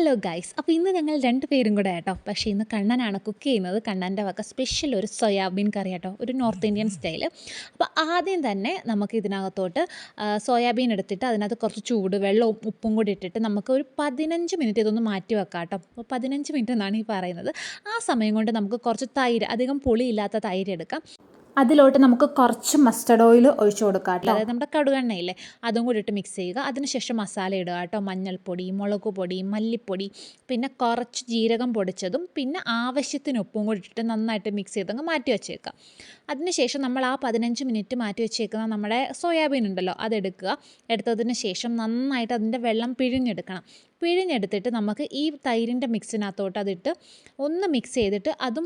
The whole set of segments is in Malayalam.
Hello guys. അപ്പോൾ ഇന്ന് ഞങ്ങൾ 2 പേരും കൂടെ കേട്ടോ. പക്ഷേ ഇന്ന് കണ്ണനാണ് കുക്ക് ചെയ്യുന്നത്. കണ്ണൻ്റെ വക സ്പെഷ്യൽ ഒരു സോയാബീൻ കറി കേട്ടോ, ഒരു നോർത്ത് ഇന്ത്യൻ സ്റ്റൈൽ. അപ്പോൾ ആദ്യം തന്നെ നമുക്ക് ഇതിനകത്തോട്ട് സോയാബീൻ എടുത്തിട്ട് അതിനകത്ത് കുറച്ച് ചൂട് വെള്ളവും ഉപ്പും കൂടി ഇട്ടിട്ട് നമുക്ക് ഒരു 15 മിനിറ്റ് ഇതൊന്ന് മാറ്റി വെക്കാം കേട്ടോ. അപ്പോൾ 15 മിനിറ്റ് എന്നാണ് ഈ പറയുന്നത്. ആ സമയം കൊണ്ട് നമുക്ക് കുറച്ച് തൈര്, അധികം പുളിയില്ലാത്ത തൈര് എടുക്കാം. അതിലോട്ട് നമുക്ക് കുറച്ച് മസ്റ്റർഡ് ഓയിൽ ഒഴിച്ച് കൊടുക്കാം കേട്ടോ. അതായത് നമ്മുടെ കടുകെണ്ണയില്ലേ, അതും കൂടി ഇട്ട് മിക്സ് ചെയ്യുക. അതിനുശേഷം മസാല ഇടുക കേട്ടോ. മഞ്ഞൾപ്പൊടി, മുളക് പൊടി, മല്ലിപ്പൊടി, പിന്നെ കുറച്ച് ജീരകം പൊടിച്ചതും, പിന്നെ ആവശ്യത്തിന് ഉപ്പും കൂടി ഇട്ടിട്ട് നന്നായിട്ട് മിക്സ് ചെയ്തങ്ങ് മാറ്റി വെച്ചേക്കാം. അതിനുശേഷം നമ്മൾ ആ 15 മിനിറ്റ് മാറ്റി വെച്ചേക്കുന്ന നമ്മുടെ സോയാബീൻ ഉണ്ടല്ലോ, അതെടുക്കുക. എടുത്തതിന് ശേഷം നന്നായിട്ട് അതിൻ്റെ വെള്ളം പിഴിഞ്ഞെടുക്കണം. പിഴിഞ്ഞെടുത്തിട്ട് നമുക്ക് ഈ തൈരിൻ്റെ മിക്സിനകത്തോട്ട് അതിട്ട് ഒന്ന് മിക്സ് ചെയ്തിട്ട് അതും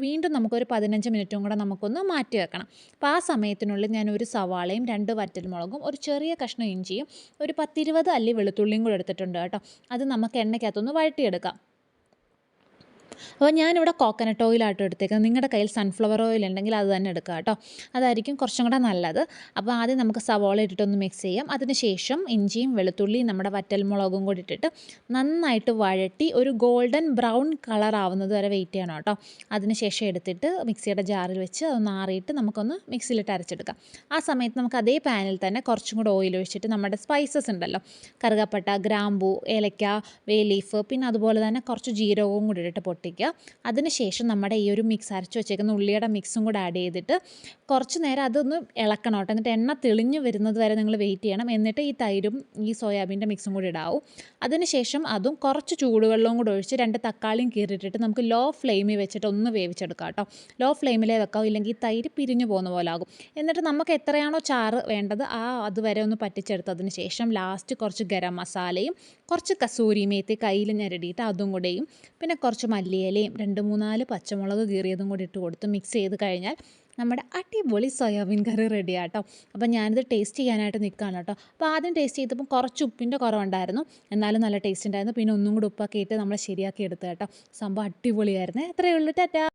വീണ്ടും നമുക്കൊരു 15 മിനിറ്റും കൂടെ നമുക്കൊന്ന് മാറ്റി വെക്കണം. അപ്പോൾ ആ സമയത്തിനുള്ളിൽ ഞാൻ ഒരു സവാളയും 2 വറ്റൽമുളകും ഒരു ചെറിയ കഷ്ണം ഇഞ്ചിയും ഒരു 10-20 അല്ലി വെളുത്തുള്ളിയും കൂടെ എടുത്തിട്ടുണ്ട് കേട്ടോ. അത് നമുക്ക് എണ്ണയ്ക്കകത്തൊന്ന് വഴറ്റിയെടുക്കാം. അപ്പോൾ ഞാനിവിടെ കോക്കനട്ട് ഓയിലാട്ടോ എടുത്തേക്കുന്നത്. നിങ്ങളുടെ കയ്യിൽ സൺഫ്ലവർ ഓയിൽ ഉണ്ടെങ്കിൽ അത് തന്നെ എടുക്കുക കേട്ടോ, അതായിരിക്കും കുറച്ചും കൂടെ നല്ലത്. അപ്പോൾ ആദ്യം നമുക്ക് സവാള ഇട്ടിട്ടൊന്ന് മിക്സ് ചെയ്യാം. അതിനുശേഷം ഇഞ്ചിയും വെളുത്തുള്ളിയും നമ്മുടെ വറ്റൽമുളകും കൂടി ഇട്ടിട്ട് നന്നായിട്ട് വഴറ്റി ഒരു ഗോൾഡൻ ബ്രൗൺ കളർ ആവുന്നത് വരെ വെയിറ്റ് ചെയ്യണം കേട്ടോ. അതിനുശേഷം എടുത്തിട്ട് മിക്സിയുടെ ജാറിൽ വെച്ച് അതൊന്ന് ആറിയിട്ട് നമുക്കൊന്ന് മിക്സിയിലിട്ട് അരച്ചെടുക്കാം. ആ സമയത്ത് നമുക്ക് അതേ പാനിൽ തന്നെ കുറച്ചും കൂടെ ഓയിൽ ഒഴിച്ചിട്ട് നമ്മുടെ സ്പൈസസ് ഉണ്ടല്ലോ, കറുകപ്പട്ട, ഗ്രാമ്പൂ, ഏലക്ക, ബേ ലീഫ്, പിന്നെ അതുപോലെ തന്നെ കുറച്ച് ജീരകവും കൂടി ഇട്ടിട്ട് പൊട്ടിക്കുക. അതിനുശേഷം നമ്മുടെ ഈ ഒരു മിക്സ് അരച്ച് വെച്ചേക്കുന്ന ഉള്ളിയുടെ മിക്സും കൂടെ ആഡ് ചെയ്തിട്ട് കുറച്ച് നേരം അതൊന്ന് ഇളക്കണം കേട്ടോ. എന്നിട്ട് എണ്ണ തെളിഞ്ഞ് വരുന്നത് വരെ നിങ്ങൾ വെയിറ്റ് ചെയ്യണം. എന്നിട്ട് ഈ തൈരും ഈ സോയാബീൻ്റെ മിക്സും കൂടി ഇടാവും. അതിനുശേഷം അതും കുറച്ച് ചൂടുവെള്ളവും കൂടെ ഒഴിച്ച് 2 തക്കാളിയും കീറിയിട്ടിട്ട് നമുക്ക് ലോ ഫ്ലെയിമിൽ വെച്ചിട്ട് ഒന്ന് വേവിച്ചെടുക്കാം കേട്ടോ. ലോ ഫ്ലെയിമിലേ വെക്കാം, ഇല്ലെങ്കിൽ തൈര് പിരിഞ്ഞു പോകുന്ന പോലെ ആകും. എന്നിട്ട് നമുക്ക് എത്രയാണോ ചാറ് വേണ്ടത് അതുവരെ ഒന്ന് പറ്റിച്ചെടുത്തതിന് ശേഷം ലാസ്റ്റ് കുറച്ച് ഗരം മസാലയും കുറച്ച് കസൂരി മേത്തി കയ്യിൽ ഞെരടിയിട്ട് അതും കൂടെയും, പിന്നെ കുറച്ച് മല്ലിയിലയും 2-3 പച്ചമുളക് കീറിയതും കൂടി ഇട്ട് കൊടുത്ത് മിക്സ് ചെയ്ത് കഴിഞ്ഞാൽ നമ്മുടെ അടിപൊളി സോയാബീൻ കറി റെഡി ആട്ടോ. അപ്പോൾ ഞാനിത് ടേസ്റ്റ് ചെയ്യാനായിട്ട് നിൽക്കുകയാണ് കേട്ടോ. അപ്പോൾ ആദ്യം ടേസ്റ്റ് ചെയ്തപ്പോൾ കുറച്ച് ഉപ്പിൻ്റെ കുറവുണ്ടായിരുന്നു, എന്നാലും നല്ല ടേസ്റ്റ് ഉണ്ടായിരുന്നു. പിന്നെ ഒന്നും കൂടി ഉപ്പൊക്കെ ഇട്ട് നമ്മൾ ശരിയാക്കി എടുത്തു കേട്ടോ. സംഭവം അടിപൊളിയായിരുന്നു. എത്രയേ ഉള്ളൂ. ടാറ്റാ.